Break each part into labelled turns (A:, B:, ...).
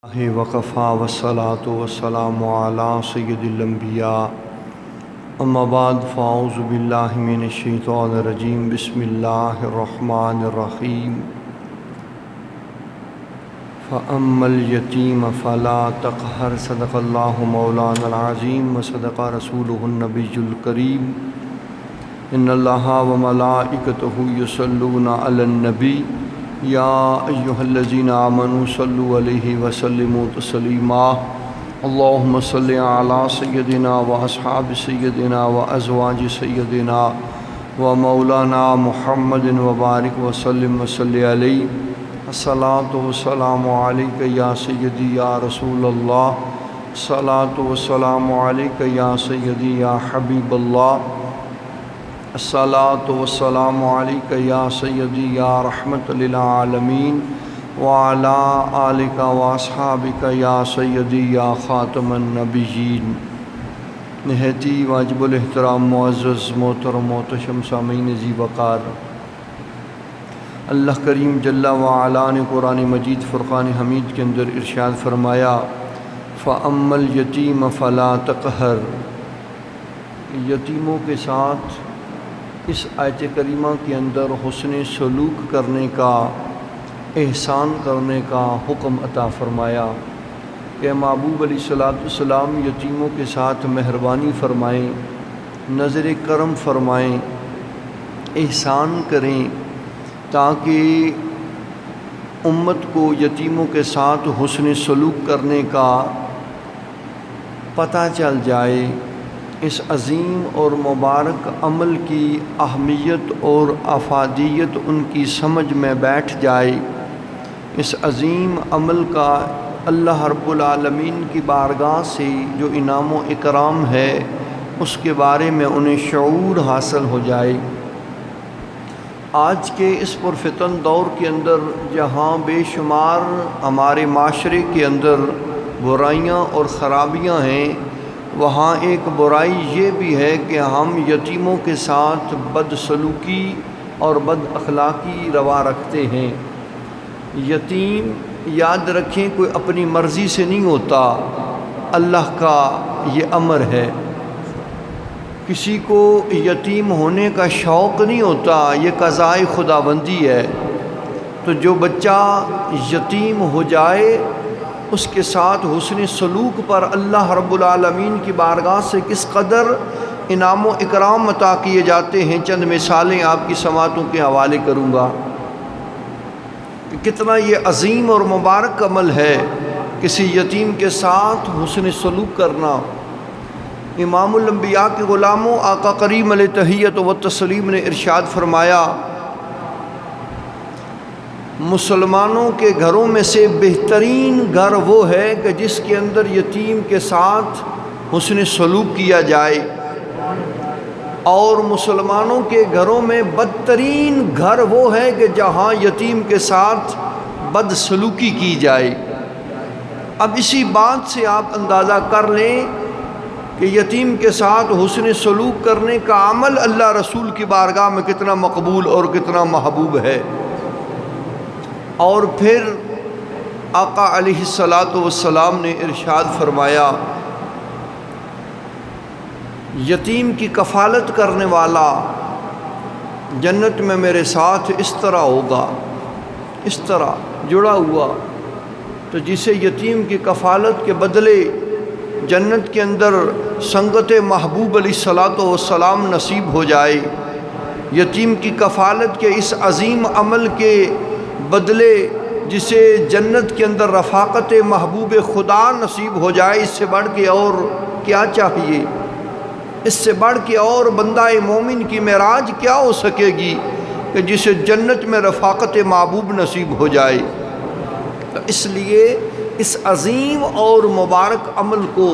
A: وقفا والصلاة والسلام على سید الانبیاء اما بعد فاعوذ باللہ من الشیطان الرجیم بسم اللہ الرحمن الرحیم فأما اليتیم فلا تقہر صدق اللہ مولانا العظیم وصدق رسولہ النبی الکریم ان اللہ وملائکتہ یصلون علی النبی یا ایہا الذین آمنوا صلوا علیہ وسلموا تسلیما اللہم صلی علی سیدنا و اصحاب سیدنا و ازواج سیدنا و مولانا محمد وبارک وسلم وصلی علیہ الصلاۃ والسلام علیک یا سیدی یا رسول اللہ الصلاۃ والسلام علیک یا سیدی یا حبیب اللہ الصلاۃ والسلام علیک یا سیدی یا رحمت للعالمین وعلی آلک واصحابک یا سیدی یا خاتم النبیین۔ نہایتی واجب الاحترام معزز محترم محتشم سامعین ذی وقار، اللہ کریم جل وعلا نے قرآن مجید فرقان حمید کے اندر ارشاد فرمایا فَأَمَّا الْيَتِيمَ فَلَا تَقْهَرْ، یتیموں کے ساتھ اس آیت کریمہ کے اندر حسن سلوک کرنے کا، احسان کرنے کا حکم عطا فرمایا کہ محبوب علیہ السلام یتیموں کے ساتھ مہربانی فرمائیں، نظر کرم فرمائیں، احسان کریں، تاکہ امت کو یتیموں کے ساتھ حسن سلوک کرنے کا پتہ چل جائے، اس عظیم اور مبارک عمل کی اہمیت اور افادیت ان کی سمجھ میں بیٹھ جائے، اس عظیم عمل کا اللہ رب العالمین کی بارگاہ سے جو انعام و اکرام ہے اس کے بارے میں انہیں شعور حاصل ہو جائے۔ آج کے اس پرفتن دور کے اندر جہاں بے شمار ہمارے معاشرے کے اندر برائیاں اور خرابیاں ہیں، وہاں ایک برائی یہ بھی ہے کہ ہم یتیموں کے ساتھ بدسلوکی اور بد اخلاقی روا رکھتے ہیں۔ یتیم یاد رکھیں کوئی اپنی مرضی سے نہیں ہوتا، اللہ کا یہ امر ہے۔ کسی کو یتیم ہونے کا شوق نہیں ہوتا، یہ قضائے خداوندی ہے۔ تو جو بچہ یتیم ہو جائے اس کے ساتھ حسن سلوک پر اللہ رب العالمین کی بارگاہ سے کس قدر انعام و اکرام عطا کیے جاتے ہیں، چند مثالیں آپ کی سماعتوں کے حوالے کروں گا کہ کتنا یہ عظیم اور مبارک عمل ہے کسی یتیم کے ساتھ حسن سلوک کرنا۔ امام الانبیاء کے غلاموں آقا کریم علیہ تحیت و تسلیم نے ارشاد فرمایا مسلمانوں کے گھروں میں سے بہترین گھر وہ ہے کہ جس کے اندر یتیم کے ساتھ حسن سلوک کیا جائے، اور مسلمانوں کے گھروں میں بدترین گھر وہ ہے کہ جہاں یتیم کے ساتھ بد سلوکی کی جائے۔ اب اسی بات سے آپ اندازہ کر لیں کہ یتیم کے ساتھ حسن سلوک کرنے کا عمل اللہ رسول کی بارگاہ میں کتنا مقبول اور کتنا محبوب ہے۔ اور پھر آقا علیہ السلام نے ارشاد فرمایا یتیم کی کفالت کرنے والا جنت میں میرے ساتھ اس طرح ہوگا، اس طرح جڑا ہوا۔ تو جسے یتیم کی کفالت کے بدلے جنت کے اندر سنگت محبوب علیہ السلام نصیب ہو جائے، یتیم کی کفالت کے اس عظیم عمل کے بدلے جسے جنت کے اندر رفاقت محبوب خدا نصیب ہو جائے، اس سے بڑھ کے اور کیا چاہیے؟ اس سے بڑھ کے اور بندہ مومن کی معراج کیا ہو سکے گی کہ جسے جنت میں رفاقت محبوب نصیب ہو جائے؟ اس لیے اس عظیم اور مبارک عمل کو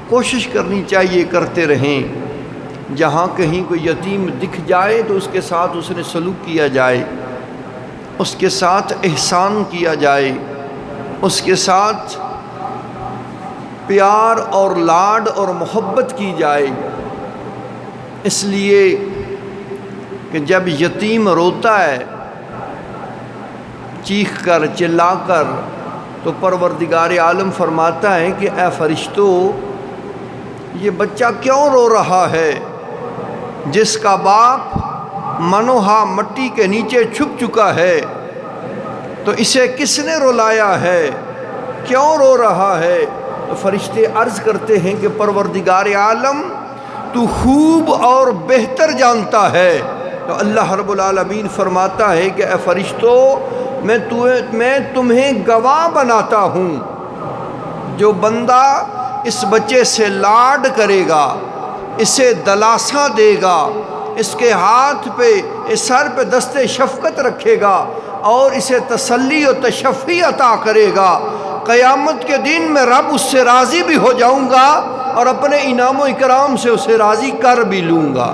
A: کوشش کرنی چاہیے، کرتے رہیں۔ جہاں کہیں کوئی یتیم دکھ جائے تو اس کے ساتھ اس نے سلوک کیا جائے، اس کے ساتھ احسان کیا جائے، اس کے ساتھ پیار اور لاڈ اور محبت کی جائے۔ اس لیے کہ جب یتیم روتا ہے چیخ کر چلا کر تو پروردگار عالم فرماتا ہے کہ اے فرشتو، یہ بچہ کیوں رو رہا ہے؟ جس کا باپ منوہا مٹی کے نیچے چھپ چکا ہے، تو اسے کس نے رلایا ہے؟ کیوں رو رہا ہے؟ تو فرشتے عرض کرتے ہیں کہ پروردگار عالم تو خوب اور بہتر جانتا ہے۔ تو اللہ رب العالمین فرماتا ہے کہ اے فرشتو، میں تمہیں گواہ بناتا ہوں، جو بندہ اس بچے سے لاڈ کرے گا، اسے دلاسا دے گا، اس کے ہاتھ پہ، اس سر پہ دست شفقت رکھے گا اور اسے تسلی و تشفی عطا کرے گا، قیامت کے دن میں رب اس سے راضی بھی ہو جاؤں گا اور اپنے انعام و اکرام سے اسے راضی کر بھی لوں گا۔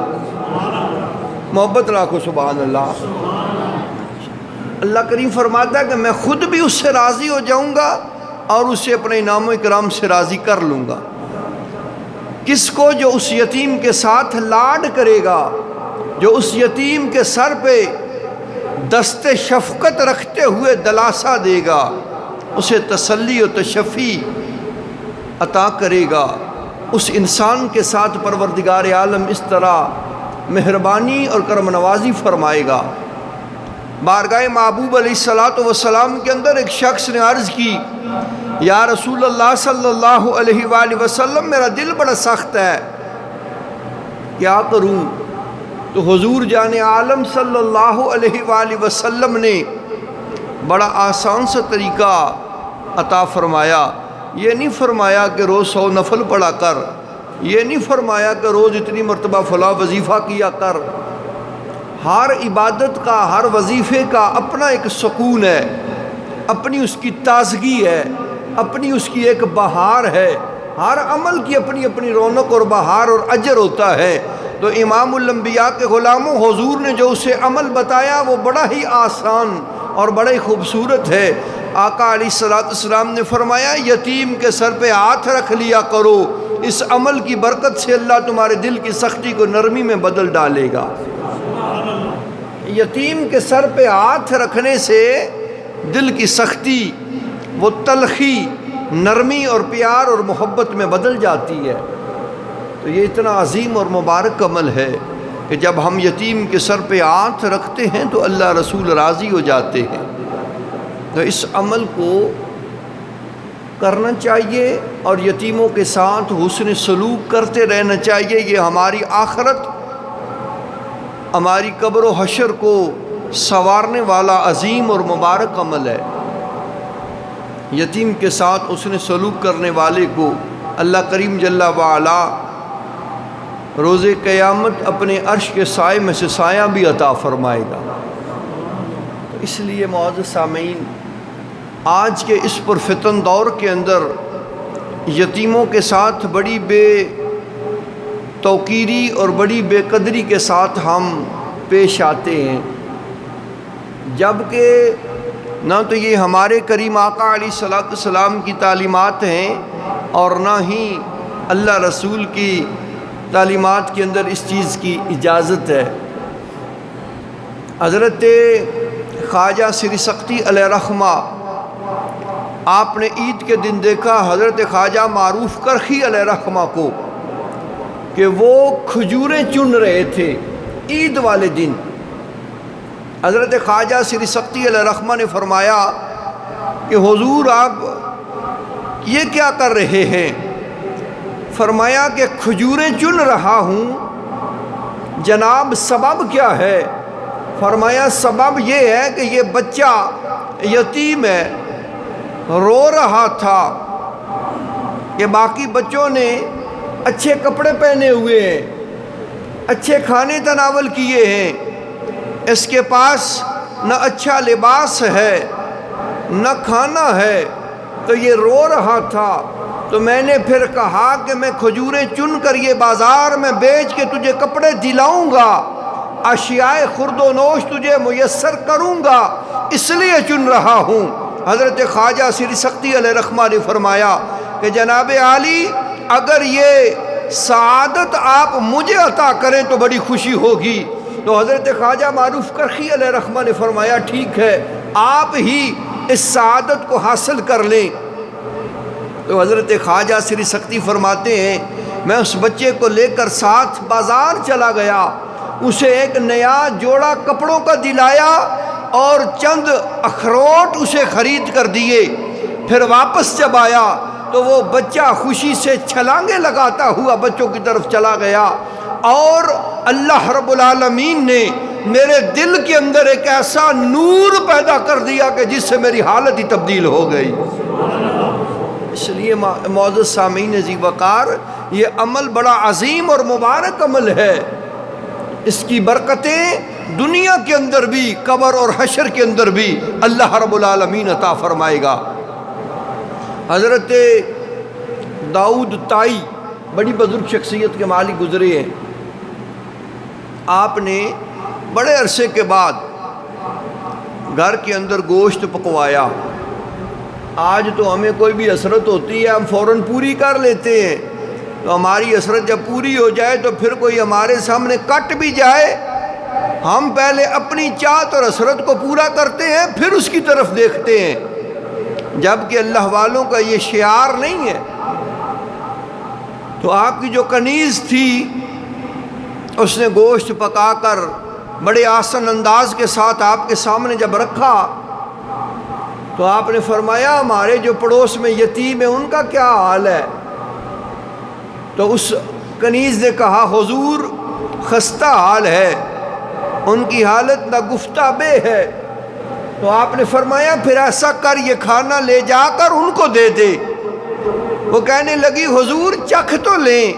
A: محبت رکھو، سبحان اللہ۔ اللہ کریم فرماتا ہے کہ میں خود بھی اس سے راضی ہو جاؤں گا اور اسے اپنے انعام و اکرام سے راضی کر لوں گا۔ کس کو؟ جو اس یتیم کے ساتھ لاڈ کرے گا، جو اس یتیم کے سر پہ دست شفقت رکھتے ہوئے دلاسا دے گا، اسے تسلی و تشفی عطا کرے گا، اس انسان کے ساتھ پروردگار عالم اس طرح مہربانی اور کرم نوازی فرمائے گا۔ بارگاہ محبوب علیہ السلام کے اندر ایک شخص نے عرض کی، یا رسول اللہ صلی اللہ علیہ وآلہ وسلم، میرا دل بڑا سخت ہے، کیا کروں؟ تو حضور جان عالم صلی اللہ علیہ وآلہ وسلم نے بڑا آسان سا طریقہ عطا فرمایا۔ یہ نہیں فرمایا کہ روز 100 نفل پڑھا کر، یہ نہیں فرمایا کہ روز اتنی مرتبہ فلاں وظیفہ کیا کر۔ ہر عبادت کا، ہر وظیفے کا اپنا ایک سکون ہے، اپنی اس کی تازگی ہے، اپنی اس کی ایک بہار ہے، ہر عمل کی اپنی اپنی رونق اور بہار اور اجر ہوتا ہے۔ تو امام الانبیاء کے غلاموں، حضور نے جو اسے عمل بتایا وہ بڑا ہی آسان اور بڑا ہی خوبصورت ہے۔ آقا علیہ السلام نے فرمایا، یتیم کے سر پہ ہاتھ رکھ لیا کرو، اس عمل کی برکت سے اللہ تمہارے دل کی سختی کو نرمی میں بدل ڈالے گا۔ یتیم کے سر پہ ہاتھ رکھنے سے دل کی سختی، وہ تلخی، نرمی اور پیار اور محبت میں بدل جاتی ہے۔ تو یہ اتنا عظیم اور مبارک عمل ہے کہ جب ہم یتیم کے سر پہ ہاتھ رکھتے ہیں تو اللہ رسول راضی ہو جاتے ہیں۔ تو اس عمل کو کرنا چاہیے اور یتیموں کے ساتھ حسن سلوک کرتے رہنا چاہیے۔ یہ ہماری آخرت، ہماری قبر و حشر کو سنوارنے والا عظیم اور مبارک عمل ہے۔ یتیم کے ساتھ حسن سلوک کرنے والے کو اللہ کریم جل وعلا روز قیامت اپنے عرش کے سائے میں سے سایہ بھی عطا فرمائے گا۔ تو اس لیے معزز سامعین، آج کے اس پرفتن دور کے اندر یتیموں کے ساتھ بڑی بے توقیری اور بڑی بے قدری کے ساتھ ہم پیش آتے ہیں، جبکہ نہ تو یہ ہمارے کریم آقا علیہ السلام کی تعلیمات ہیں اور نہ ہی اللہ رسول کی تعلیمات کے اندر اس چیز کی اجازت ہے۔ حضرت خواجہ سری سختی علیہ رحمہ، آپ نے عید کے دن دیکھا حضرت خواجہ معروف کرخی علیہ رحمہ کو کہ وہ کھجوریں چن رہے تھے عید والے دن۔ حضرت خواجہ سری سختی علیہ رحمہ نے فرمایا کہ حضور آپ یہ کیا کر رہے ہیں؟ فرمایا کہ کھجوریں چن رہا ہوں۔ جناب سبب کیا ہے؟ فرمایا سبب یہ ہے کہ یہ بچہ یتیم ہے، رو رہا تھا کہ باقی بچوں نے اچھے کپڑے پہنے ہوئے ہیں، اچھے کھانے تناول کیے ہیں، اس کے پاس نہ اچھا لباس ہے نہ کھانا ہے، تو یہ رو رہا تھا۔ تو میں نے پھر کہا کہ میں کھجوریں چن کر یہ بازار میں بیچ کے تجھے کپڑے دلاؤں گا، اشیاء خرد و نوش تجھے میسر کروں گا، اس لیے چن رہا ہوں۔ حضرت خواجہ سری سختی علیہ رحمہ نے فرمایا کہ جناب عالی، اگر یہ سعادت آپ مجھے عطا کریں تو بڑی خوشی ہوگی۔ تو حضرت خواجہ معروف کرخی علیہ رحمہ نے فرمایا ٹھیک ہے، آپ ہی اس سعادت کو حاصل کر لیں۔ تو حضرت خواجہ سری سختی فرماتے ہیں میں اس بچے کو لے کر ساتھ بازار چلا گیا، اسے ایک نیا جوڑا کپڑوں کا دلایا اور چند اخروٹ اسے خرید کر دیے۔ پھر واپس جب آیا تو وہ بچہ خوشی سے چھلانگیں لگاتا ہوا بچوں کی طرف چلا گیا، اور اللہ رب العالمین نے میرے دل کے اندر ایک ایسا نور پیدا کر دیا کہ جس سے میری حالت ہی تبدیل ہو گئی۔ اس لیے معزز سامعین ذی وقار، یہ عمل بڑا عظیم اور مبارک عمل ہے، اس کی برکتیں دنیا کے اندر بھی قبر اور حشر کے اندر بھی اللہ رب العالمین عطا فرمائے گا۔ حضرت داؤد طائی بڑی بزرگ شخصیت کے مالک گزرے ہیں، آپ نے بڑے عرصے کے بعد گھر کے اندر گوشت پکوایا۔ آج تو ہمیں کوئی بھی حسرت ہوتی ہے ہم فوراً پوری کر لیتے ہیں، تو ہماری حسرت جب پوری ہو جائے تو پھر کوئی ہمارے سامنے کٹ بھی جائے، ہم پہلے اپنی چاہت اور حسرت کو پورا کرتے ہیں پھر اس کی طرف دیکھتے ہیں، جبکہ اللہ والوں کا یہ شعار نہیں ہے۔ تو آپ کی جو کنیز تھی اس نے گوشت پکا کر بڑے آسن انداز کے ساتھ آپ کے سامنے جب رکھا تو آپ نے فرمایا ہمارے جو پڑوس میں یتیم ہیں ان کا کیا حال ہے؟ تو اس کنیز نے کہا حضور خستہ حال ہے، ان کی حالت ناگفتہ بے ہے۔ تو آپ نے فرمایا پھر ایسا کر یہ کھانا لے جا کر ان کو دے دے۔ وہ کہنے لگی حضور چکھ تو لیں۔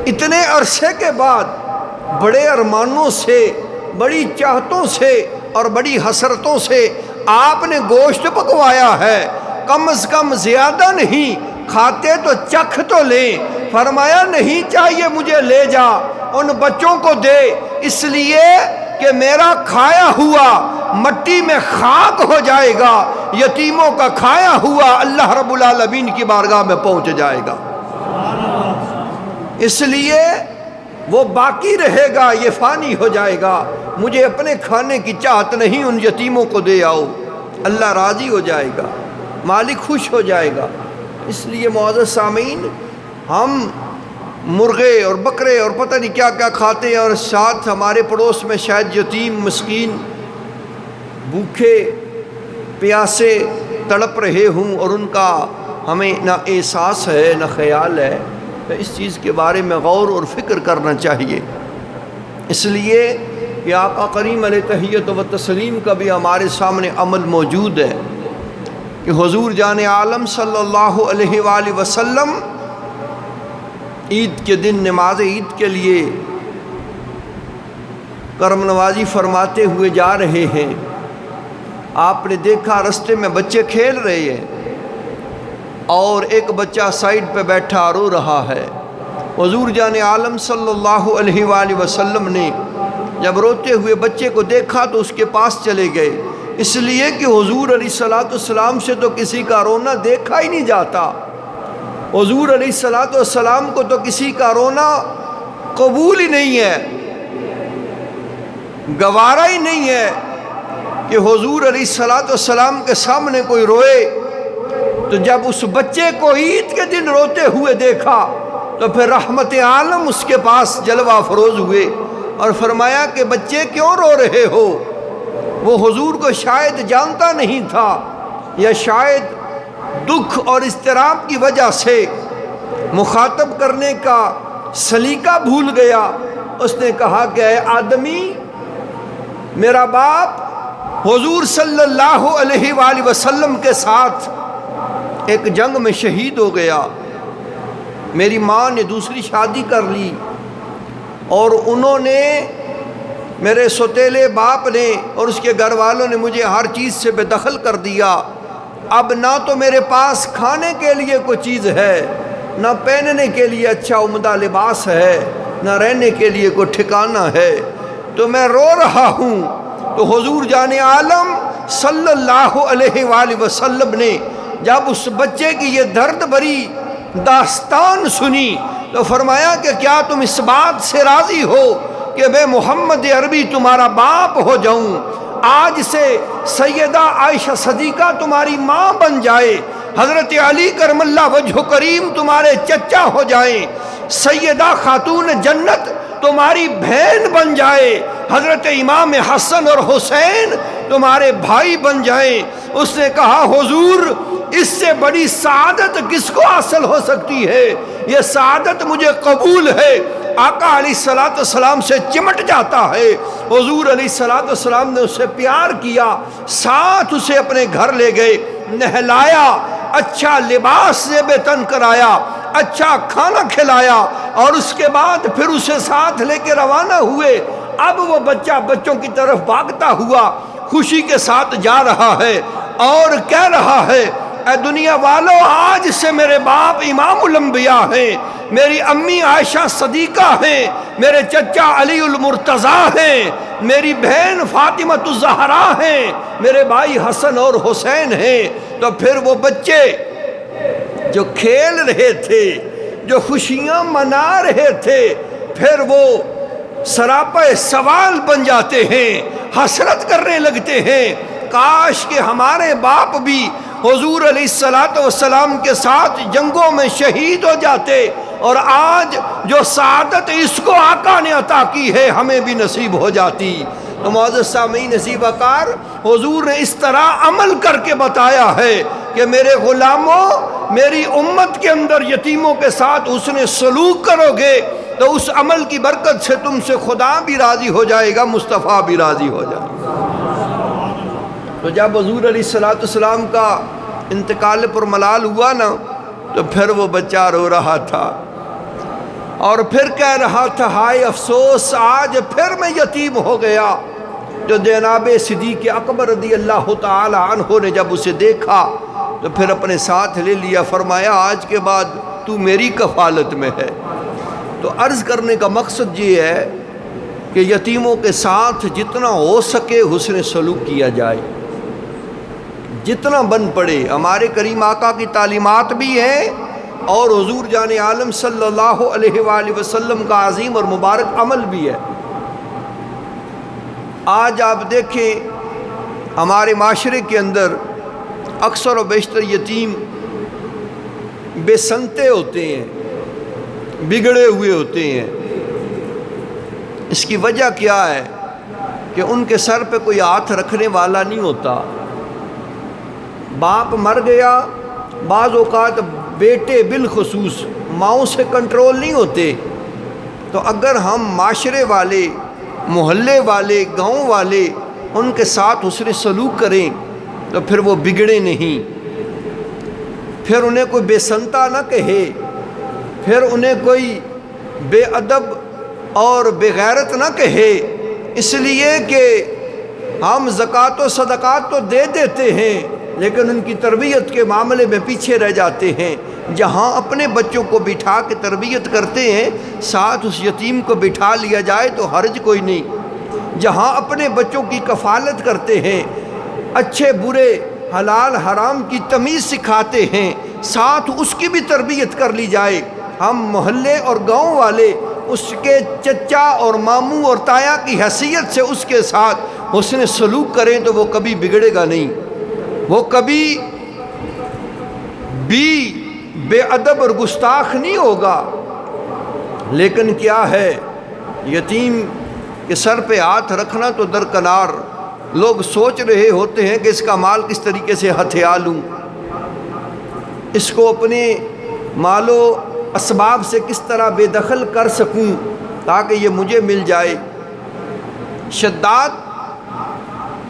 A: اتنے عرصے کے بعد بڑے ارمانوں سے، بڑی چاہتوں سے اور بڑی حسرتوں سے آپ نے گوشت پکوایا ہے، کم از کم زیادہ نہیں، کھاتے تو چکھ تو لیں۔ فرمایا نہیں چاہیے مجھے، لے جا ان بچوں کو دے، اس لیے کہ میرا کھایا ہوا مٹی میں خاک ہو جائے گا، یتیموں کا کھایا ہوا اللہ رب العالمین کی بارگاہ میں پہنچ جائے گا، اس لیے وہ باقی رہے گا، یہ فانی ہو جائے گا، مجھے اپنے کھانے کی چاہت نہیں، ان یتیموں کو دے آؤ، اللہ راضی ہو جائے گا، مالک خوش ہو جائے گا۔ اس لیے معزز سامعین، ہم مرغے اور بکرے اور پتہ نہیں کیا کیا کھاتے ہیں، اور ساتھ ہمارے پڑوس میں شاید یتیم مسکین بھوکے پیاسے تڑپ رہے ہوں اور ان کا ہمیں نہ احساس ہے نہ خیال ہے، تو اس چیز کے بارے میں غور اور فکر کرنا چاہیے۔ اس لیے کہ آقا کریم علیہ تحیت و تسلیم کا بھی ہمارے سامنے عمل موجود ہے کہ حضور جان عالم صلی اللہ علیہ وآلہ وسلم عید کے دن نماز عید کے لیے کرم نوازی فرماتے ہوئے جا رہے ہیں، آپ نے دیکھا رستے میں بچے کھیل رہے ہیں اور ایک بچہ سائیڈ پہ بیٹھا رو رہا ہے۔ حضور جان عالم صلی اللہ علیہ وآلہ وسلم نے جب روتے ہوئے بچے کو دیکھا تو اس کے پاس چلے گئے، اس لیے کہ حضور علیہ الصلوۃ والسلام سے تو کسی کا رونا دیکھا ہی نہیں جاتا، حضور علیہ الصلوۃ والسلام کو تو کسی کا رونا قبول ہی نہیں ہے، گوارا ہی نہیں ہے کہ حضور علیہ الصلوۃ والسلام کے سامنے کوئی روئے۔ تو جب اس بچے کو عید کے دن روتے ہوئے دیکھا تو پھر رحمت عالم اس کے پاس جلوہ افروز ہوئے اور فرمایا کہ بچے کیوں رو رہے ہو؟ وہ حضور کو شاید جانتا نہیں تھا، یا شاید دکھ اور اضطراب کی وجہ سے مخاطب کرنے کا سلیقہ بھول گیا۔ اس نے کہا کہ اے آدمی، میرا باپ حضور صلی اللہ علیہ وآلہ وسلم کے ساتھ ایک جنگ میں شہید ہو گیا، میری ماں نے دوسری شادی کر لی اور انہوں نے، میرے سوتیلے باپ نے اور اس کے گھر والوں نے مجھے ہر چیز سے بے دخل کر دیا، اب نہ تو میرے پاس کھانے کے لیے کوئی چیز ہے، نہ پہننے کے لیے اچھا عمدہ لباس ہے، نہ رہنے کے لیے کوئی ٹھکانہ ہے، تو میں رو رہا ہوں۔ تو حضور جان عالم صلی اللہ علیہ وآلہ وسلم نے جب اس بچے کی یہ درد بھری داستان سنی تو فرمایا کہ کیا تم اس بات سے راضی ہو کہ میں محمد عربی تمہارا باپ ہو جاؤں؟ آج سے سیدہ عائشہ صدیقہ تمہاری ماں بن جائے، حضرت علی کرم اللہ وجہ کریم تمہارے چچا ہو جائیں، سیدہ خاتون جنت تمہاری بہن بن جائے، حضرت امام حسن اور حسین تمہارے بھائی بن جائیں۔ اس نے کہا حضور اس سے بڑی سعادت کس کو حاصل ہو سکتی ہے، یہ سعادت مجھے قبول ہے۔ آقا علیہ السلام سے چمٹ جاتا ہے۔ حضور علیہ السلام نے اس سے پیار کیا، ساتھ اسے اپنے گھر لے گئے، نہلایا، اچھا لباس زیب تن کرایا، اچھا کھانا کھلایا، اور اس کے بعد پھر اسے ساتھ لے کے روانہ ہوئے۔ اب وہ بچہ بچوں کی طرف بھاگتا ہوا خوشی کے ساتھ جا رہا ہے اور کہہ رہا ہے اے دنیا والو، آج سے میرے باپ امام الانبیاء ہیں، میری امی عائشہ صدیقہ ہیں، میرے چچا علی المرتضیٰ ہیں، میری بہن فاطمہ الزہرا ہیں، میرے بھائی حسن اور حسین ہیں۔ تو پھر وہ بچے جو کھیل رہے تھے، جو خوشیاں منا رہے تھے، پھر وہ سراپا سوال بن جاتے ہیں، حسرت کرنے لگتے ہیں، کاش کہ ہمارے باپ بھی حضور علیہ السلام کے ساتھ جنگوں میں شہید ہو جاتے، اور آج جو سعادت اس کو آقا نے عطا کی ہے ہمیں بھی نصیب ہو جاتی۔ تو معزز سامعین نصیب کار، حضور نے اس طرح عمل کر کے بتایا ہے کہ میرے غلاموں، میری امت کے اندر یتیموں کے ساتھ حسن سلوک کرو گے تو اس عمل کی برکت سے تم سے خدا بھی راضی ہو جائے گا، مصطفیٰ بھی راضی ہو جائے گا۔ تو جب حضور علیہ السلام کا انتقال پر ملال ہوا نا، تو پھر وہ بچہ رو رہا تھا اور پھر کہہ رہا تھا ہائے افسوس، آج پھر میں یتیم ہو گیا۔ جو جناب صدیق اکبر رضی اللہ تعالی عنہ نے جب اسے دیکھا تو پھر اپنے ساتھ لے لیا، فرمایا آج کے بعد تو میری کفالت میں ہے۔ تو عرض کرنے کا مقصد یہ ہے کہ یتیموں کے ساتھ جتنا ہو سکے حسن سلوک کیا جائے، جتنا بن پڑے۔ ہمارے کریم آقا کی تعلیمات بھی ہیں اور حضور جان عالم صلی اللہ علیہ وآلہ وسلم کا عظیم اور مبارک عمل بھی ہے۔ آج آپ دیکھیں ہمارے معاشرے کے اندر اکثر و بیشتر یتیم بے سنتے ہوتے ہیں، بگڑے ہوئے ہوتے ہیں۔ اس کی وجہ کیا ہے کہ ان کے سر پہ کوئی ہاتھ رکھنے والا نہیں ہوتا۔ باپ مر گیا، بعض اوقات بیٹے بالخصوص ماؤں سے کنٹرول نہیں ہوتے، تو اگر ہم معاشرے والے، محلے والے، گاؤں والے ان کے ساتھ حسن سلوک کریں تو پھر وہ بگڑے نہیں، پھر انہیں کوئی بے سنتا نہ کہے، پھر انہیں کوئی بے ادب اور بے غیرت نہ کہے، اس لیے کہ ہم زکوٰۃ و صدقات تو دے دیتے ہیں لیکن ان کی تربیت کے معاملے میں پیچھے رہ جاتے ہیں۔ جہاں اپنے بچوں کو بٹھا کے تربیت کرتے ہیں، ساتھ اس یتیم کو بٹھا لیا جائے تو حرج کوئی نہیں۔ جہاں اپنے بچوں کی کفالت کرتے ہیں، اچھے برے حلال حرام کی تمیز سکھاتے ہیں، ساتھ اس کی بھی تربیت کر لی جائے۔ ہم محلے اور گاؤں والے اس کے چچا اور ماموں اور تایا کی حیثیت سے اس کے ساتھ حسن سلوک کریں تو وہ کبھی بگڑے گا نہیں، وہ کبھی بھی بے ادب اور گستاخ نہیں ہوگا۔ لیکن کیا ہے، یتیم کے سر پہ ہاتھ رکھنا تو درکنار، لوگ سوچ رہے ہوتے ہیں کہ اس کا مال کس طریقے سے ہتھیا لوں، اس کو اپنے مال و اسباب سے کس طرح بے دخل کر سکوں تاکہ یہ مجھے مل جائے۔ شداد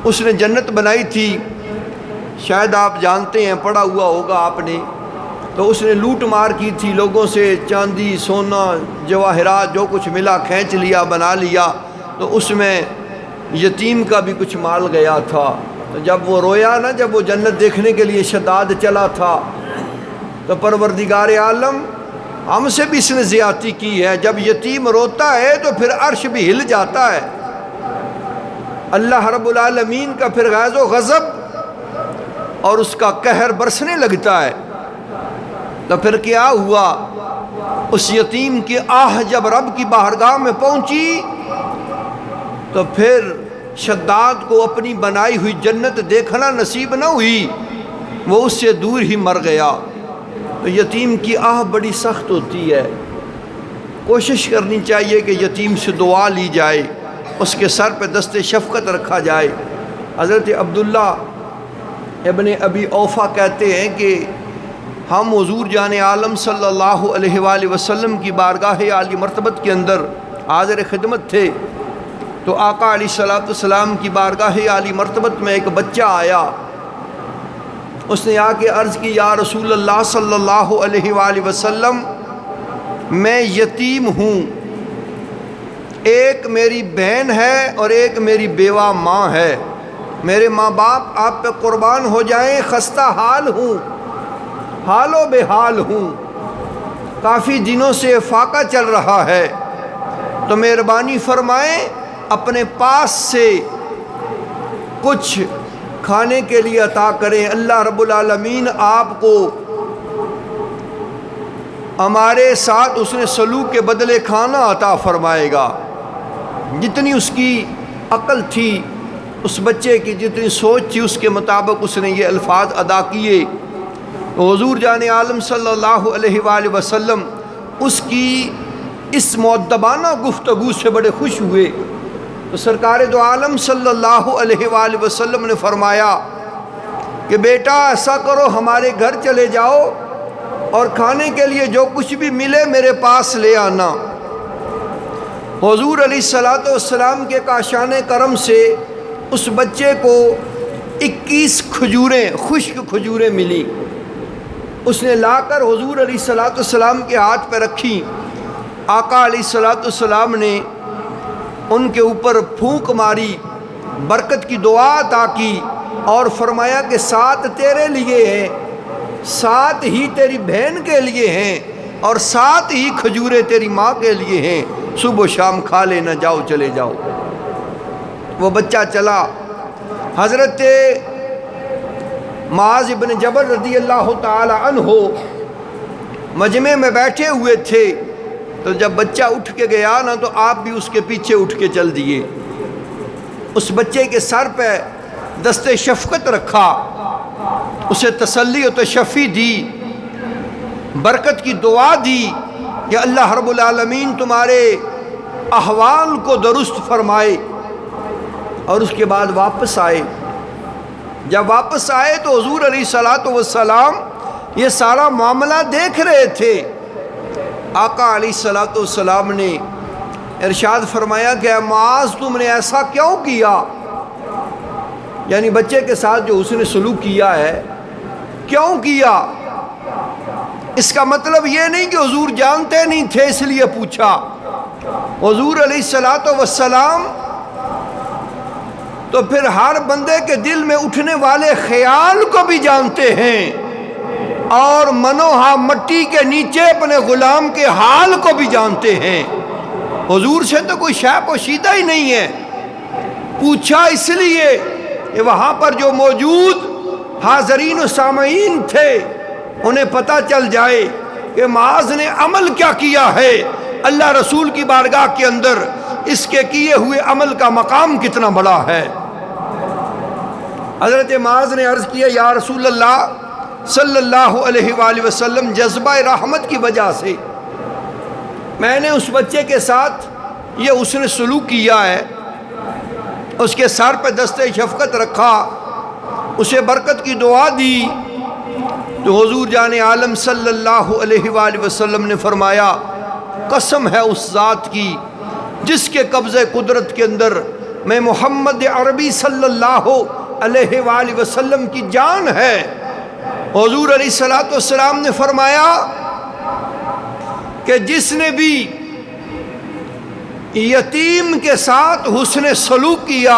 A: اس نے جنت بنائی تھی، شاید آپ جانتے ہیں، پڑھا ہوا ہوگا آپ نے، تو اس نے لوٹ مار کی تھی، لوگوں سے چاندی سونا جواہرات جو کچھ ملا کھینچ لیا، بنا لیا، تو اس میں یتیم کا بھی کچھ مال گیا تھا۔ تو جب وہ رویا نا، جب وہ جنت دیکھنے کے لیے شداد چلا تھا، تو پروردگار عالم ہم سے بھی اس نے زیادتی کی ہے۔ جب یتیم روتا ہے تو پھر عرش بھی ہل جاتا ہے، اللہ رب العالمین کا پھر غیظ و غضب اور اس کا قہر برسنے لگتا ہے۔ تو پھر کیا ہوا، اس یتیم کی آہ جب رب کی بارگاہ میں پہنچی تو پھر شداد کو اپنی بنائی ہوئی جنت دیکھنا نصیب نہ ہوئی، وہ اس سے دور ہی مر گیا۔ تو یتیم کی آہ بڑی سخت ہوتی ہے، کوشش کرنی چاہیے کہ یتیم سے دعا لی جائے، اس کے سر پہ دست شفقت رکھا جائے۔ حضرت عبداللہ ابن ابی اوفا کہتے ہیں کہ ہم حضور جان عالم صلی اللہ علیہ وآلہ وسلم کی بارگاہ عالی مرتبت کے اندر حاضر خدمت تھے، تو آقا علیہ السلام کی بارگاہ عالی مرتبت میں ایک بچہ آیا، اس نے آ کے عرض کی یا رسول اللہ صلی اللہ علیہ وآلہ وسلم میں یتیم ہوں، ایک میری بہن ہے اور ایک میری بیوہ ماں ہے، میرے ماں باپ آپ پہ قربان ہو جائیں، خستہ حال ہوں، حال و بحال ہوں، کافی دنوں سے فاقہ چل رہا ہے، تو مہربانی فرمائیں اپنے پاس سے کچھ کھانے کے لیے عطا کریں، اللہ رب العالمین آپ کو ہمارے ساتھ اس نے سلوک کے بدلے کھانا عطا فرمائے گا۔ جتنی اس کی عقل تھی، اس بچے کی جتنی سوچ تھی، اس کے مطابق اس نے یہ الفاظ ادا کیے۔ تو حضور جان عالم صلی اللہ علیہ وآلہ وسلم اس کی اس مؤدبانہ گفتگو سے بڑے خوش ہوئے، تو سرکار دو عالم صلی اللہ علیہ وآلہ وسلم نے فرمایا کہ بیٹا ایسا کرو، ہمارے گھر چلے جاؤ اور کھانے کے لیے جو کچھ بھی ملے میرے پاس لے آنا۔ حضور علیہ السلام کے کاشان کرم سے اس بچے کو 21 کھجوریں، خشک کھجوریں ملی، اس نے لا کر حضور علیہ السلام کے ہاتھ پہ رکھی۔ آقا علیہ السلام نے ان کے اوپر پھونک ماری، برکت کی دعا عطا کی اور فرمایا کہ 7 تیرے لیے ہیں، 7 ہی تیری بہن کے لیے ہیں اور 7 ہی کھجوریں تیری ماں کے لیے ہیں، صبح و شام کھا لینا، جاؤ چلے جاؤ۔ وہ بچہ چلا۔ حضرت معاذ بن جبل رضی اللہ تعالی عنہ مجمع میں بیٹھے ہوئے تھے، تو جب بچہ اٹھ کے گیا نا تو آپ بھی اس کے پیچھے اٹھ کے چل دیے، اس بچے کے سر پہ دست شفقت رکھا، اسے تسلی و تشفی دی، برکت کی دعا دی کہ اللہ رب العالمین تمہارے احوال کو درست فرمائے، اور اس کے بعد واپس آئے۔ جب واپس آئے تو حضور علیہ السلام یہ سارا معاملہ دیکھ رہے تھے۔ آقا علیہ السلام نے ارشاد فرمایا کہ اے معاذ تم نے ایسا کیوں کیا؟ یعنی بچے کے ساتھ جو اس نے سلوک کیا ہے، کیوں کیا؟ اس کا مطلب یہ نہیں کہ حضور جانتے نہیں تھے اس لیے پوچھا۔ حضور علیہ السلام تو پھر ہر بندے کے دل میں اٹھنے والے خیال کو بھی جانتے ہیں، اور منوہا مٹی کے نیچے اپنے غلام کے حال کو بھی جانتے ہیں۔ حضور سے تو کوئی شے پوشیدہ ہی نہیں ہے، پوچھا اس لیے کہ وہاں پر جو موجود حاضرین و سامعین تھے انہیں پتہ چل جائے کہ معاذ نے عمل کیا کیا ہے، اللہ رسول کی بارگاہ کے اندر اس کے کیے ہوئے عمل کا مقام کتنا بڑا ہے۔ حضرت معاذ نے عرض کیا یا رسول اللہ صلی اللہ علیہ وآلہ وسلم، جذبہ رحمت کی وجہ سے میں نے اس بچے کے ساتھ یہ اس نے سلوک کیا ہے، اس کے سر پہ دست شفقت رکھا، اسے برکت کی دعا دی۔ تو حضور جان عالم صلی اللہ علیہ وآلہ وسلم نے فرمایا قسم ہے اس ذات کی جس کے قبضہ قدرت کے اندر میں محمد عربی صلی اللہ علیہ وآلہ وسلم کی جان ہے۔ حضور علیہ السلام نے فرمایا کہ جس نے بھی یتیم کے ساتھ حسن سلوک کیا،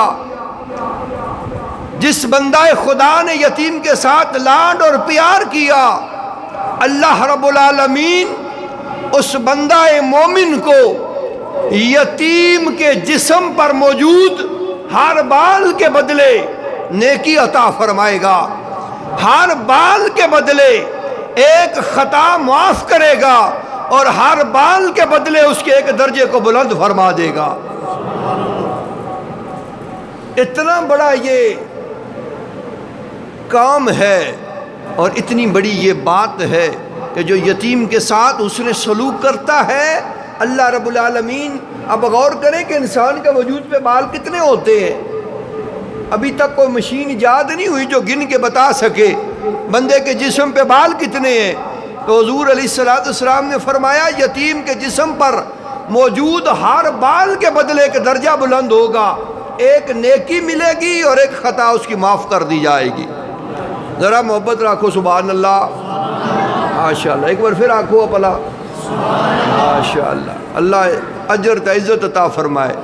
A: جس بندہ خدا نے یتیم کے ساتھ لاڈ اور پیار کیا، اللہ رب العالمین اس بندہ مومن کو یتیم کے جسم پر موجود ہر بال کے بدلے نیکی عطا فرمائے گا، ہر بال کے بدلے ایک خطا معاف کرے گا، اور ہر بال کے بدلے اس کے ایک درجے کو بلند فرما دے گا۔ اتنا بڑا یہ کام ہے اور اتنی بڑی یہ بات ہے کہ جو یتیم کے ساتھ حسن سلوک کرتا ہے اللہ رب العالمین. اب غور کریں کہ انسان کے وجود پہ بال کتنے ہوتے ہیں. ابھی تک کوئی مشین ایجاد نہیں ہوئی جو گن کے بتا سکے بندے کے جسم پہ بال کتنے ہیں. تو حضور علیہ السلام نے فرمایا یتیم کے جسم پر موجود ہر بال کے بدلے ایک درجہ بلند ہوگا, ایک نیکی ملے گی اور ایک خطا اس کی معاف کر دی جائے گی. ذرا محبت رکھو سبحان اللہ ماشاءاللہ. ایک بار پھر آنکھو اپلا ماشاءاللہ. اللہ اجر تا عزت عطا فرمائے.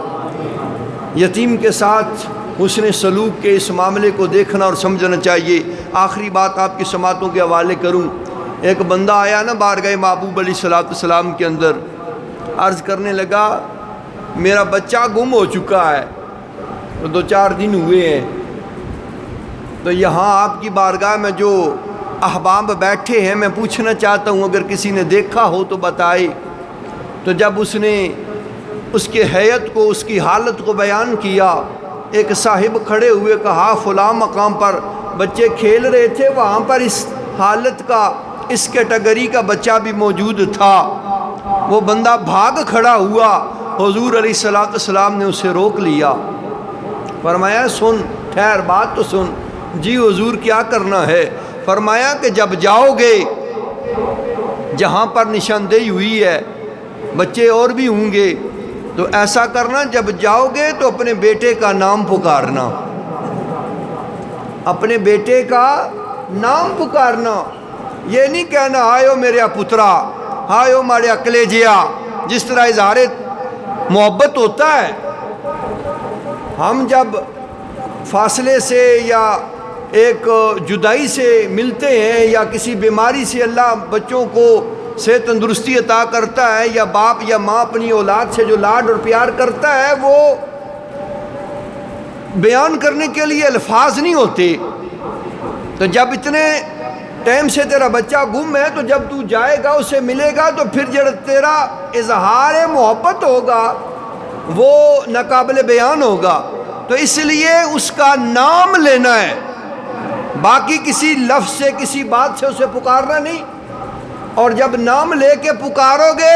A: یتیم کے ساتھ حسن سلوک کے اس معاملے کو دیکھنا اور سمجھنا چاہیے. آخری بات آپ کی سماعتوں کے حوالے کروں. ایک بندہ آیا نا بارگاہ محبوب علیہ السلام کے اندر, عرض کرنے لگا میرا بچہ گم ہو چکا ہے, تو 2-4 دن ہوئے ہیں, تو یہاں آپ کی بارگاہ میں جو احباب بیٹھے ہیں میں پوچھنا چاہتا ہوں اگر کسی نے دیکھا ہو تو بتائے. تو جب اس نے اس کے حیت کو, اس کی حالت کو بیان کیا, ایک صاحب کھڑے ہوئے کہا فلاں مقام پر بچے کھیل رہے تھے, وہاں پر اس حالت کا, اس کیٹیگری کا بچہ بھی موجود تھا. وہ بندہ بھاگ کھڑا ہوا, حضور علیہ السلام نے اسے روک لیا, فرمایا سن, ٹھہر بات تو سن. جی حضور کیا کرنا ہے؟ فرمایا کہ جب جاؤ گے جہاں پر نشاندہی ہوئی ہے, بچے اور بھی ہوں گے, تو ایسا کرنا جب جاؤ گے تو اپنے بیٹے کا نام پکارنا, اپنے بیٹے کا نام پکارنا. یہ نہیں کہنا آئیو میرے پترا, آئیو مارے کلیجیا, جس طرح اظہار محبت ہوتا ہے. ہم جب فاصلے سے یا ایک جدائی سے ملتے ہیں یا کسی بیماری سے اللہ بچوں کو صحت تندرستی عطا کرتا ہے, یا باپ یا ماں اپنی اولاد سے جو لاڈ اور پیار کرتا ہے وہ بیان کرنے کے لیے الفاظ نہیں ہوتے. تو جب اتنے ٹائم سے تیرا بچہ گم ہے تو جب تو جائے گا اسے ملے گا تو پھر جب تیرا اظہار محبت ہوگا وہ ناقابل بیان ہوگا. تو اس لیے اس کا نام لینا ہے, باقی کسی لفظ سے کسی بات سے اسے پکارنا نہیں. اور جب نام لے کے پکارو گے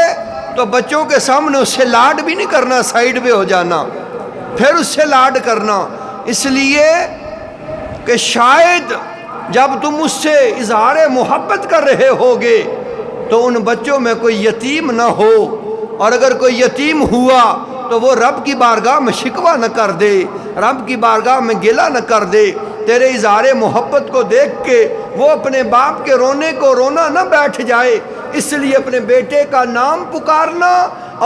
A: تو بچوں کے سامنے اس سے لاڈ بھی نہیں کرنا, سائیڈ پہ ہو جانا, پھر اس سے لاڈ کرنا. اس لیے کہ شاید جب تم اس سے اظہار محبت کر رہے ہوگے تو ان بچوں میں کوئی یتیم نہ ہو, اور اگر کوئی یتیم ہوا تو وہ رب کی بارگاہ میں شکوہ نہ کر دے, رب کی بارگاہ میں گلہ نہ کر دے. تیرے اظہار محبت کو دیکھ کے وہ اپنے باپ کے رونے کو رونا نہ بیٹھ جائے. اس لیے اپنے بیٹے کا نام پکارنا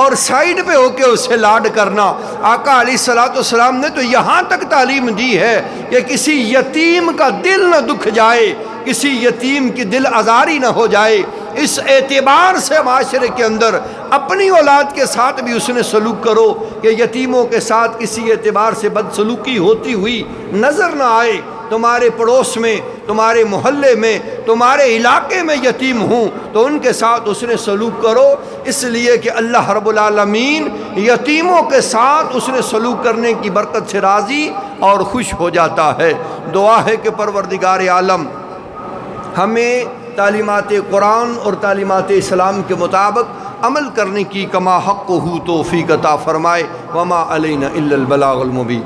A: اور سائیڈ پہ ہو کے اسے لاڈ کرنا. آقا علیہ السلام نے تو یہاں تک تعلیم دی ہے کہ کسی یتیم کا دل نہ دکھ جائے, کسی یتیم کی دل آزاری نہ ہو جائے. اس اعتبار سے معاشرے کے اندر اپنی اولاد کے ساتھ بھی اس نے سلوک کرو کہ یتیموں کے ساتھ کسی اعتبار سے بدسلوکی ہوتی ہوئی نظر نہ آئے. تمہارے پڑوس میں, تمہارے محلے میں, تمہارے علاقے میں یتیم ہوں تو ان کے ساتھ اس نے سلوک کرو, اس لیے کہ اللہ رب العالمین یتیموں کے ساتھ اس نے سلوک کرنے کی برکت سے راضی اور خوش ہو جاتا ہے. دعا ہے کہ پروردگار عالم ہمیں تعلیمات قرآن اور تعلیمات اسلام کے مطابق عمل کرنے کی کما حق ہو توفیق عطا فرمائے. وما علینا الا البلاغ المبین.